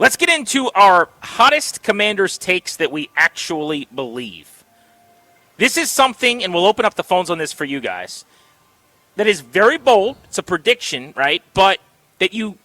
Let's get into our hottest Commanders takes that we actually believe. This is something, and we'll open up the phones on this for you guys, that is very bold. It's a prediction, right? But that you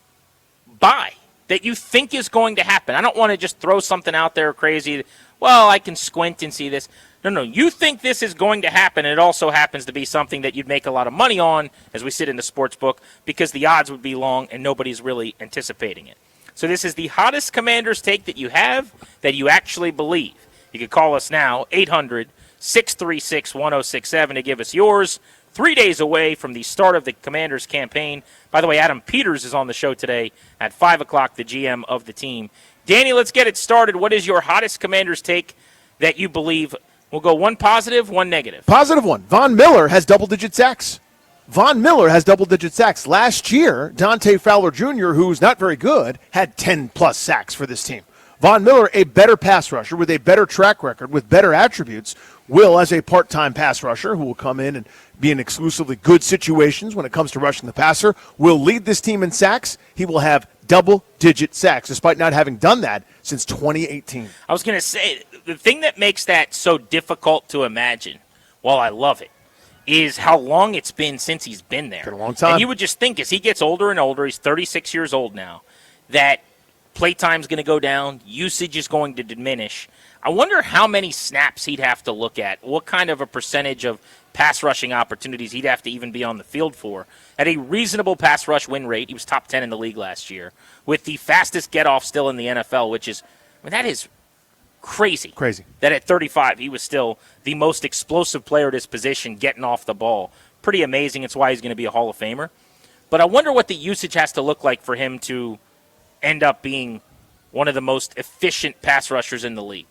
buy, that you think is going to happen. I don't want to just throw something out there crazy. Well, I can squint and see this. No, you think this is going to happen, and it also happens to be something that you'd make a lot of money on as we sit in the sports book because the odds would be long and nobody's really anticipating it. So this is the hottest Commanders take that you have that you actually believe. You can call us now, 800-636-1067 to give us yours. 3 days away from the start of the Commanders campaign. By the way, Adam Peters is on the show today at 5 o'clock, the GM of the team. Danny, let's get it started. What is your hottest Commanders take that you believe? We'll go one positive, one negative. Positive one. Von Miller has double-digit sacks. Von Miller has double-digit sacks. Last year, Dante Fowler Jr., who's not very good, had 10-plus sacks for this team. Von Miller, a better pass rusher with a better track record, with better attributes, will, as a part-time pass rusher who will come in and be in exclusively good situations when it comes to rushing the passer, will lead this team in sacks. He will have double-digit sacks, despite not having done that since 2018. I was going to say, the thing that makes that so difficult to imagine, while I love it, is how long it's been since he's been there. Been a long time. And you would just think as he gets older and older, he's 36 years old now, that playtime's going to go down, usage is going to diminish. I wonder how many snaps he'd have to look at, what kind of a percentage of pass rushing opportunities he'd have to even be on the field for. At a reasonable pass rush win rate, he was top 10 in the league last year, with the fastest get-off still in the NFL, which is, that is crazy. Crazy. That at 35, he was still the most explosive player at his position getting off the ball. Pretty amazing. It's why he's going to be a Hall of Famer. But I wonder what the usage has to look like for him to end up being one of the most efficient pass rushers in the league.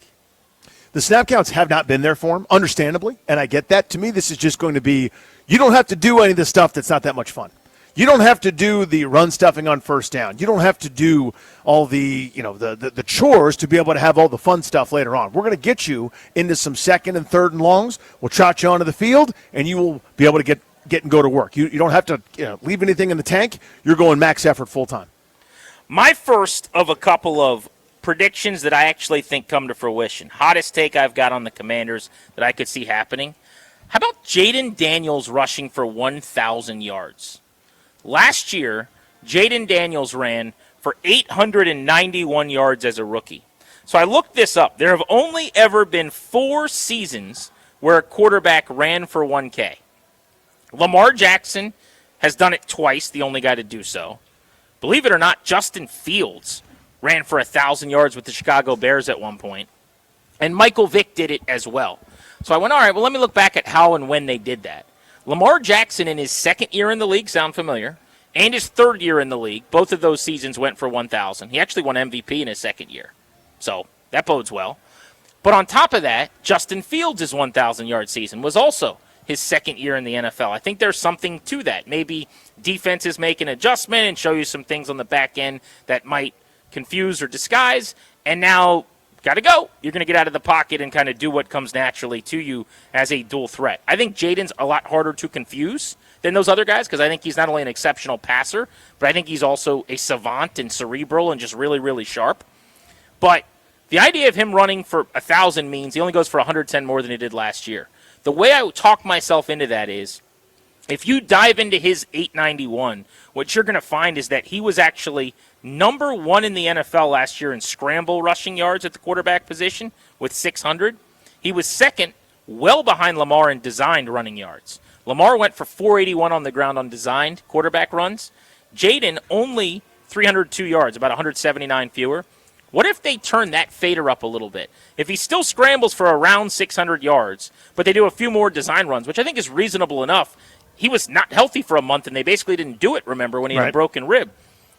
The snap counts have not been there for him, understandably, and I get that. To me, this is just going to be, you don't have to do any of the stuff that's not that much fun. You don't have to do the run stuffing on first down. You don't have to do all the, the chores to be able to have all the fun stuff later on. We're going to get you into some second and third and longs. We'll trot you onto the field, and you will be able to get and go to work. You don't have to leave anything in the tank. You're going max effort full time. My first of a couple of predictions that I actually think come to fruition. Hottest take I've got on the Commanders that I could see happening. How about Jaden Daniels rushing for 1,000 yards? Last year, Jaden Daniels ran for 891 yards as a rookie. So I looked this up. There have only ever been 4 seasons where a quarterback ran for 1K. Lamar Jackson has done it twice, the only guy to do so. Believe it or not, Justin Fields ran for 1,000 yards with the Chicago Bears at one point. And Michael Vick did it as well. So I went, all right, well, let me look back at how and when they did that. Lamar Jackson in his second year in the league, sound familiar, and his third year in the league, both of those seasons went for 1,000. He actually won MVP in his second year. So that bodes well. But on top of that, Justin Fields' 1,000-yard season was also his second year in the NFL. I think there's something to that. Maybe defenses make an adjustment and show you some things on the back end that might confuse or disguise, and now got to go. You're going to get out of the pocket and kind of do what comes naturally to you as a dual threat. I think Jaden's a lot harder to confuse than those other guys because I think he's not only an exceptional passer, but I think he's also a savant and cerebral and just really, really sharp. But the idea of him running for 1,000 means he only goes for 110 more than he did last year. The way I talk myself into that is if you dive into his 891, what you're going to find is that he was actually number 1 in the NFL last year in scramble rushing yards at the quarterback position with 600. He was second, well behind Lamar in designed running yards. Lamar went for 481 on the ground on designed quarterback runs. Jaden only 302 yards, about 179 fewer. What if they turn that fader up a little bit? If he still scrambles for around 600 yards, but they do a few more design runs, which I think is reasonable enough. He was not healthy for a month, and they basically didn't do it, remember, when he had a broken rib.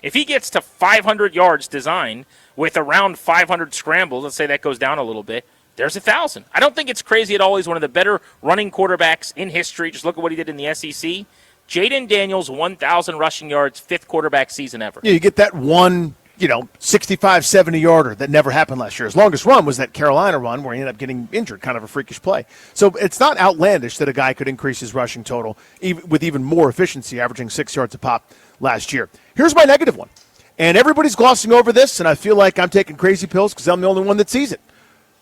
If he gets to 500 yards designed with around 500 scrambles, let's say that goes down a little bit, there's 1,000. I don't think it's crazy at all. He's one of the better running quarterbacks in history. Just look at what he did in the SEC. Jaden Daniels, 1,000 rushing yards, 5th quarterback season ever. Yeah, you get that one, 65, 70-yarder that never happened last year. His longest run was that Carolina run where he ended up getting injured, kind of a freakish play. So it's not outlandish that a guy could increase his rushing total with even more efficiency, averaging 6 yards a pop last year. Here's my negative one. And everybody's glossing over this, and I feel like I'm taking crazy pills because I'm the only one that sees it.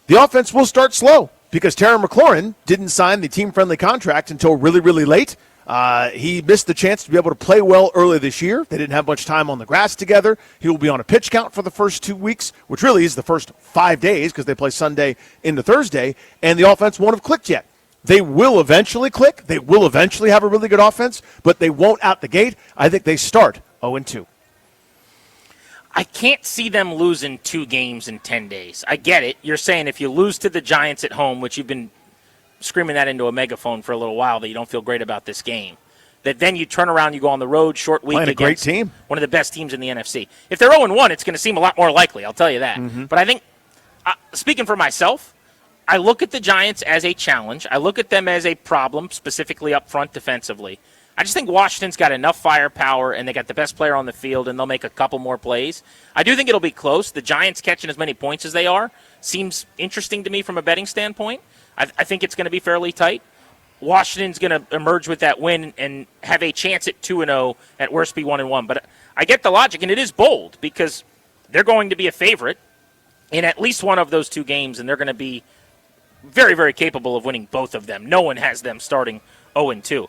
The offense will start slow because Terry McLaurin didn't sign the team-friendly contract until really, really late. He missed the chance to be able to play well early this year. They didn't have much time on the grass together. He will be on a pitch count for the first 2 weeks, which really is the first 5 days because they play Sunday into Thursday, and the offense won't have clicked yet. They will eventually click. They will eventually have a really good offense, but they won't out the gate. I think they start 0-2. I can't see them losing 2 games in 10 days. I get it. You're saying if you lose to the Giants at home, which you've been screaming that into a megaphone for a little while, that you don't feel great about this game, that then you turn around, you go on the road, short week Playing a great against team. one of the best teams in the NFC. If they're 0-1, it's going to seem a lot more likely, I'll tell you that. Mm-hmm. But I think, speaking for myself, I look at the Giants as a challenge. I look at them as a problem, specifically up front defensively. I just think Washington's got enough firepower, and they got the best player on the field, and they'll make a couple more plays. I do think it'll be close. The Giants catching as many points as they are seems interesting to me from a betting standpoint. I think it's going to be fairly tight. Washington's going to emerge with that win and have a chance at 2-0, at worst be 1-1. But I get the logic, and it is bold because they're going to be a favorite in at least one of those 2 games, and they're going to be very, very capable of winning both of them. No one has them starting 0-2.